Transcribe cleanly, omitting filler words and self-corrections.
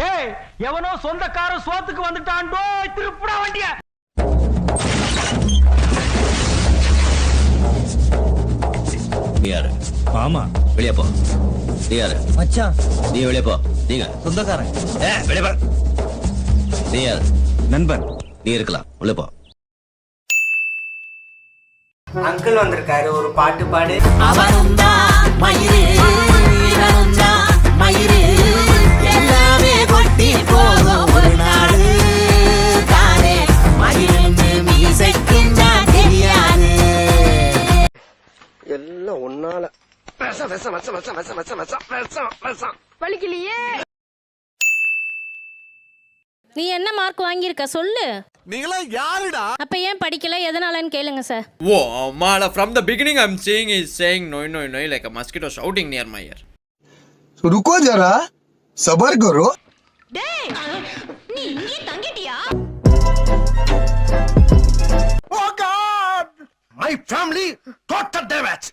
ஏய் எவனோ சொந்தக்கார சோத்துக்கு வந்துட்டான்டோ திருப்புடா வண்டிய. யாரு? ஆமா வெளியே போ. நீ யாரு? மச்சான் நீ வெளியே போ. நீங்க சொந்தக்காரன். வெளியே போ. நீ யாரு? நண்பன். நீ இருக்கலாம், உள்ள போ. அங்கிள் வந்திருக்காரு, ஒரு பாட்டு பாடு. எல்லாமே கொட்டி போகும் ஒரு நாடு தானே மயிலிருந்து மீசைக்கின்றா தெரியாது. எல்லாம் ஒன்னால வலிக்கலையே. நீ என்ன மார்க் வாங்கியிருக்க சொல்லு. நீங்களா யாருடா? அப்ப ஏன் படிக்கல எதனாலன்னு கேளுங்க sir. Whoa, Mala, from the beginning I'm saying he's saying no like a mosquito shouting near my ear. रुको जरा, सबर करो. டேய் நீ இங்கே தங்கிட்டியா? Oh God! My family total damage.